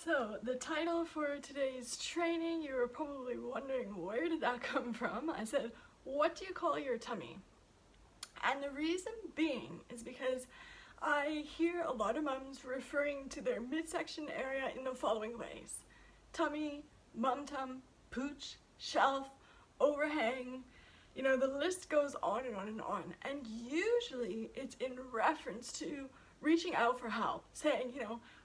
So, the title for today's training, you were probably wondering, where did that come from? I said, what do you call your tummy? And the reason being is because I hear a lot of mums referring to their midsection area in the following ways: tummy, mum tum, pooch, shelf, overhang. You know, the list goes on and on and on. And usually it's in reference to reaching out for help, saying,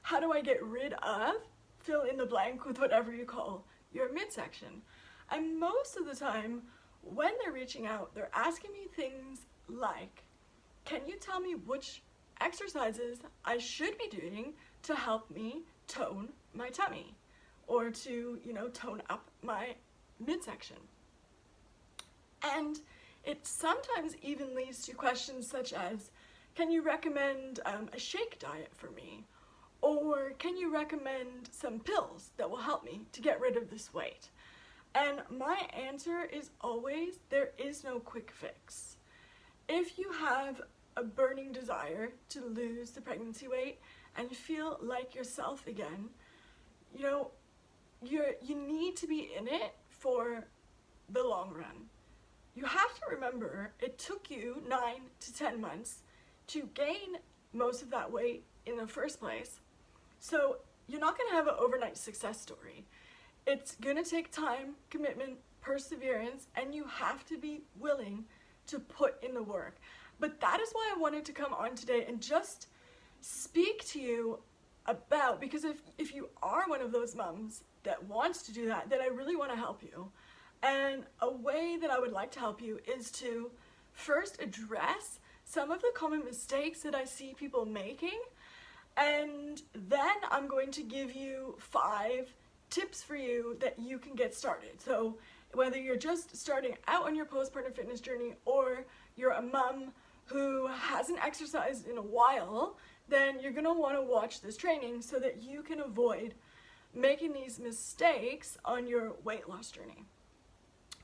how do I get rid of, fill in the blank with whatever you call your midsection. And most of the time, when they're reaching out, they're asking me things like, can you tell me which exercises I should be doing to help me tone my tummy, or to, tone up my midsection? And it sometimes even leads to questions such as, can you recommend a shake diet for me? Or can you recommend some pills that will help me to get rid of this weight? And my answer is always, there is no quick fix. If you have a burning desire to lose the pregnancy weight and feel like yourself again, you need to be in it for the long run. You have to remember, it took you 9 to 10 months to gain most of that weight in the first place. So you're not going to have an overnight success story. It's going to take time, commitment, perseverance, and you have to be willing to put in the work. But that is why I wanted to come on today and just speak to you about, because if you are one of those mums that wants to do that, then I really want to help you. And a way that I would like to help you is to first address some of the common mistakes that I see people making, and then I'm going to give you 5 tips for you that you can get started. So whether you're just starting out on your postpartum fitness journey, or you're a mum who hasn't exercised in a while, then you're going to want to watch this training so that you can avoid making these mistakes on your weight loss journey.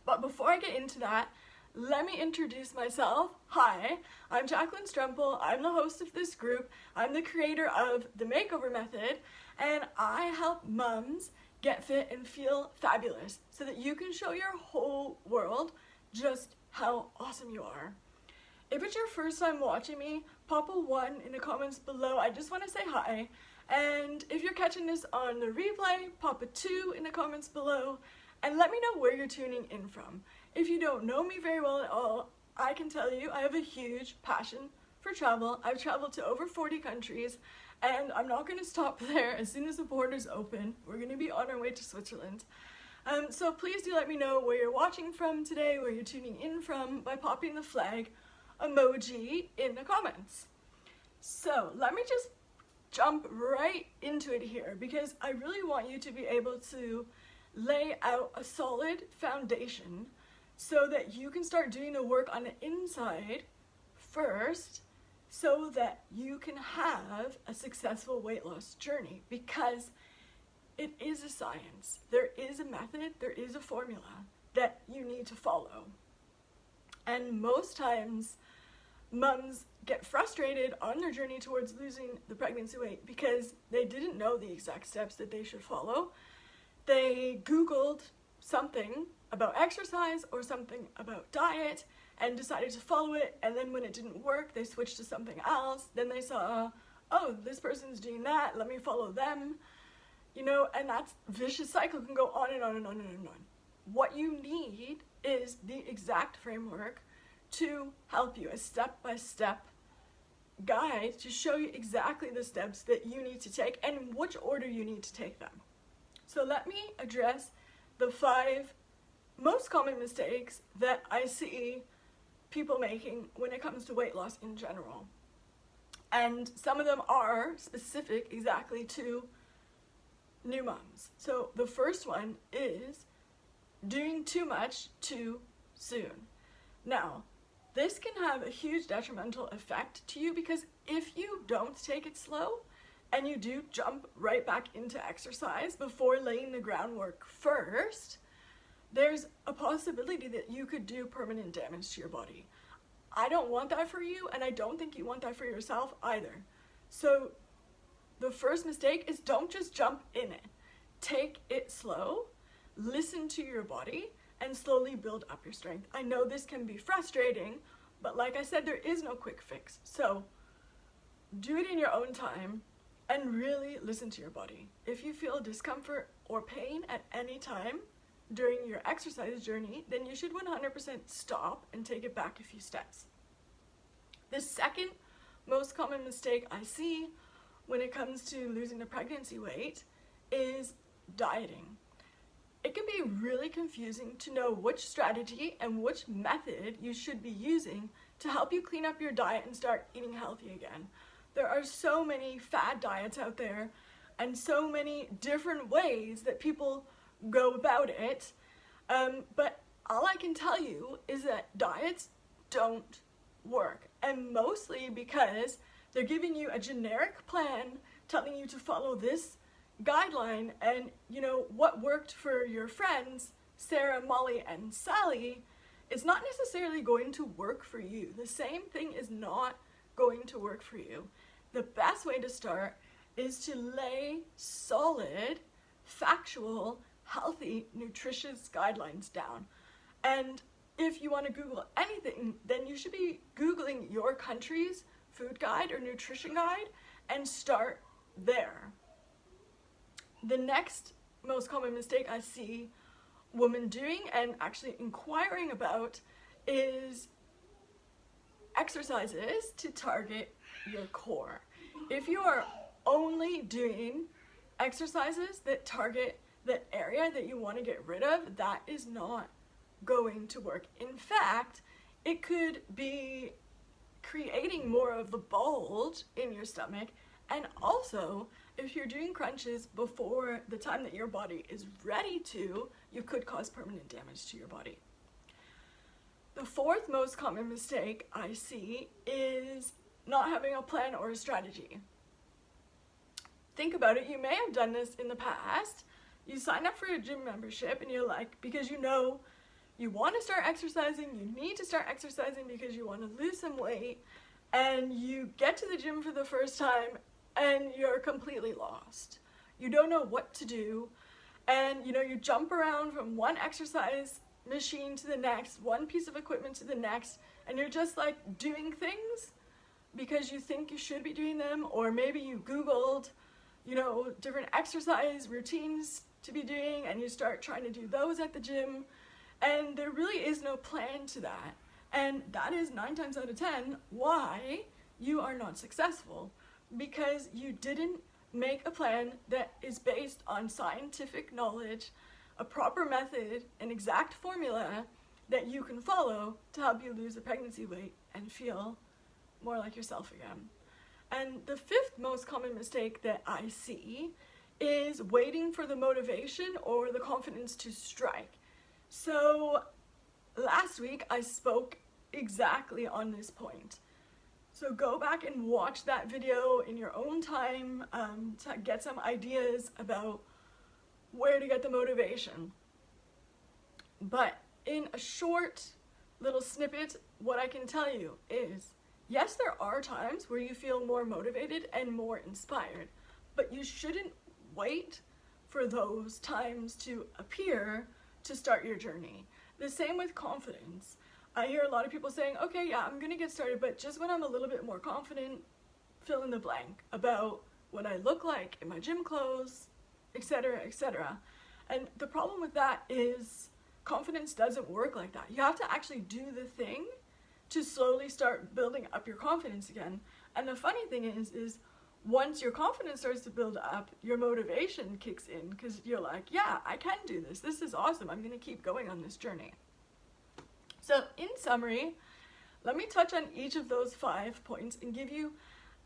But before I get into that, let me introduce myself. Hi, I'm Jacqueline Strempel. I'm the host of this group. I'm the creator of the Makeover Method, and I help mums get fit and feel fabulous so that you can show your whole world just how awesome you are. If it's your first time watching me, pop a 1 in the comments below. I just want to say hi. And if you're catching this on the replay, pop a 2 in the comments below and let me know where you're tuning in from. If you don't know me very well at all, I can tell you I have a huge passion for travel. I've traveled to over 40 countries, and I'm not going to stop there. As soon as the borders open, we're going to be on our way to Switzerland. So please do let me know where you're watching from today, where you're tuning in from, by popping the flag emoji in the comments. So let me just jump right into it here, because I really want you to be able to lay out a solid foundation so that you can start doing the work on the inside first, so that you can have a successful weight loss journey, because it is a science. There is a method, there is a formula that you need to follow. And most times, mums get frustrated on their journey towards losing the pregnancy weight because they didn't know the exact steps that they should follow. They Googled something about exercise or something about diet and decided to follow it, and then when it didn't work, they switched to something else. Then they saw, oh, this person's doing that, let me follow them. And that vicious cycle can go on and on and on and on and on. What you need is the exact framework to help you, a step-by-step guide to show you exactly the steps that you need to take and in which order you need to take them. So let me address the 5 most common mistakes that I see people making when it comes to weight loss in general. And some of them are specific exactly to new moms. So the first one is doing too much too soon. Now, this can have a huge detrimental effect to you, because if you don't take it slow and you do jump right back into exercise before laying the groundwork first, there's a possibility that you could do permanent damage to your body. I don't want that for you, and I don't think you want that for yourself either. So the first mistake is don't just jump in it. Take it slow, listen to your body, and slowly build up your strength. I know this can be frustrating, but like I said, there is no quick fix. So do it in your own time and really listen to your body. If you feel discomfort or pain at any time during your exercise journey, then you should 100% stop and take it back a few steps. The second most common mistake I see when it comes to losing the pregnancy weight is dieting. It can be really confusing to know which strategy and which method you should be using to help you clean up your diet and start eating healthy again. There are so many fad diets out there and so many different ways that people go about it. But all I can tell you is that diets don't work, and mostly because they're giving you a generic plan telling you to follow this guideline, and you know what worked for your friends Sarah, Molly, and Sally is not necessarily going to work for you. The same thing is not going to work for you. The best way to start is to lay solid, factual, healthy, nutritious guidelines down. And if you want to Google anything, then you should be Googling your country's food guide or nutrition guide and start there. The next most common mistake I see women doing and actually inquiring about is exercises to target your core. If you are only doing exercises that target the area that you want to get rid of, that is not going to work. In fact, it could be creating more of the bulge in your stomach, and also if you're doing crunches before the time that your body is ready to, you could cause permanent damage to your body. The fourth most common mistake I see is not having a plan or a strategy. Think about it, you may have done this in the past. You sign up for a gym membership and you're like, because you know you want to start exercising, you need to start exercising because you want to lose some weight, and you get to the gym for the first time and you're completely lost. You don't know what to do, and you know, you jump around from one exercise machine to the next, one piece of equipment to the next, and you're just like doing things because you think you should be doing them, or maybe you Googled, you know, different exercise routines to be doing and you start trying to do those at the gym, and there really is no plan to that. And that is 9 times out of 10 why you are not successful, because you didn't make a plan that is based on scientific knowledge, a proper method, an exact formula that you can follow to help you lose the pregnancy weight and feel more like yourself again. And the fifth most common mistake that I see is waiting for the motivation or the confidence to strike. So last week I spoke exactly on this point. So go back and watch that video in your own time to get some ideas about where to get the motivation. But in a short little snippet, what I can tell you is, yes, there are times where you feel more motivated and more inspired, but you shouldn't wait for those times to appear to start your journey. The same with confidence. I hear a lot of people saying, okay, yeah, I'm gonna get started, but just when I'm a little bit more confident, fill in the blank about what I look like in my gym clothes, etc., etc. And the problem with that is confidence doesn't work like that. You have to actually do the thing to slowly start building up your confidence again. And the funny thing is once your confidence starts to build up, your motivation kicks in, because you're like, yeah, I can do this. This is awesome. I'm gonna keep going on this journey. So in summary, let me touch on each of those 5 points and give you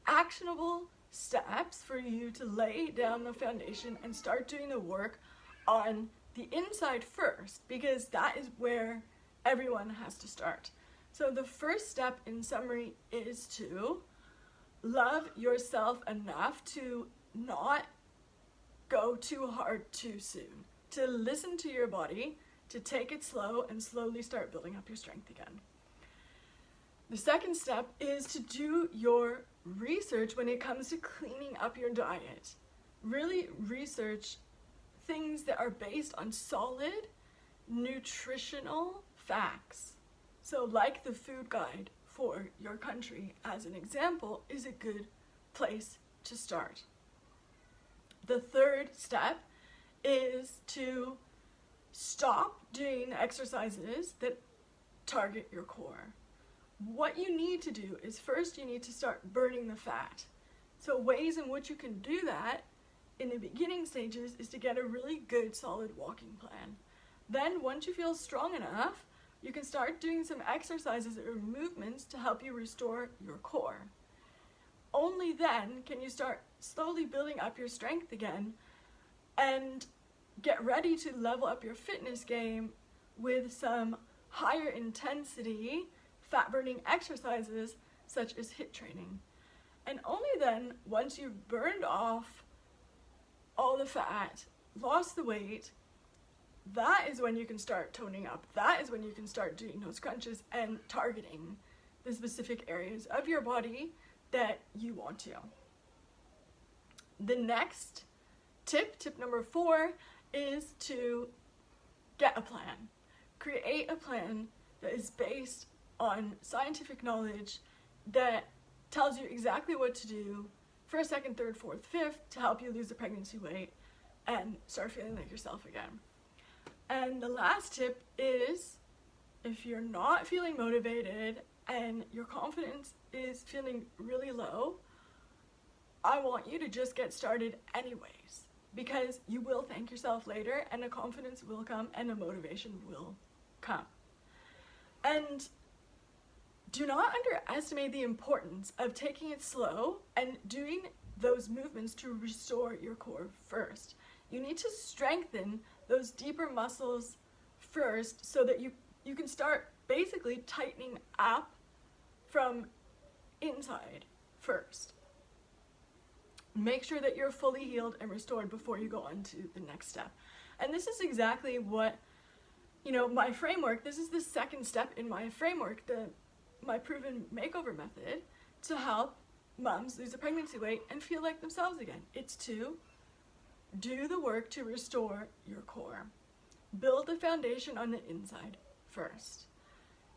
actionable steps for you to lay down the foundation and start doing the work on the inside first, because that is where everyone has to start. So the first step in summary is to love yourself enough to not go too hard too soon, to listen to your body, to take it slow and slowly start building up your strength again. The second step is to do your research when it comes to cleaning up your diet. Really research things that are based on solid nutritional facts. So like the food guide for your country, as an example, is a good place to start. The third step is to stop doing exercises that target your core. What you need to do is first you need to start burning the fat. So ways in which you can do that in the beginning stages is to get a really good solid walking plan. Then once you feel strong enough, you can start doing some exercises or movements to help you restore your core. Only then can you start slowly building up your strength again and get ready to level up your fitness game with some higher intensity fat burning exercises such as HIIT training. And only then, once you've burned off all the fat, lost the weight, that is when you can start toning up. That is when you can start doing those crunches and targeting the specific areas of your body that you want to. The next tip number 4, is to get a plan. Create a plan that is based on scientific knowledge that tells you exactly what to do first, second, third, fourth, fifth to help you lose the pregnancy weight and start feeling like yourself again. And the last tip is, if you're not feeling motivated and your confidence is feeling really low, I want you to just get started anyways, because you will thank yourself later and the confidence will come and the motivation will come. And do not underestimate the importance of taking it slow and doing those movements to restore your core first. You need to strengthen those deeper muscles first so that you can start basically tightening up from inside first. Make sure that you're fully healed and restored before you go on to the next step. And this is exactly what, my framework, this is the second step in my framework, my proven makeover method to help moms lose the pregnancy weight and feel like themselves again. It's to do the work to restore your core. Build the foundation on the inside first.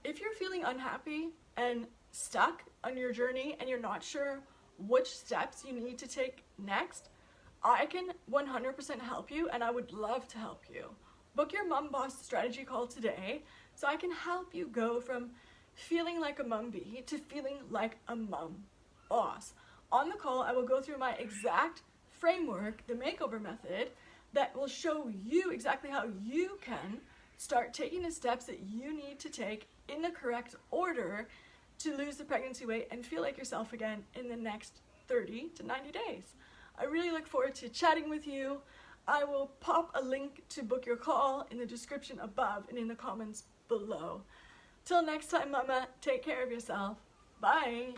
If you're feeling unhappy and stuck on your journey and you're not sure which steps you need to take next, I can 100% help you, and I would love to help you. Book your Mom Boss strategy call today so I can help you go from feeling like a mom bee to feeling like a mom boss. On the call, I will go through my exact framework, the makeover method, that will show you exactly how you can start taking the steps that you need to take in the correct order to lose the pregnancy weight and feel like yourself again in the next 30 to 90 days. I really look forward to chatting with you. I will pop a link to book your call in the description above and in the comments below. Till next time, Mama, take care of yourself. Bye.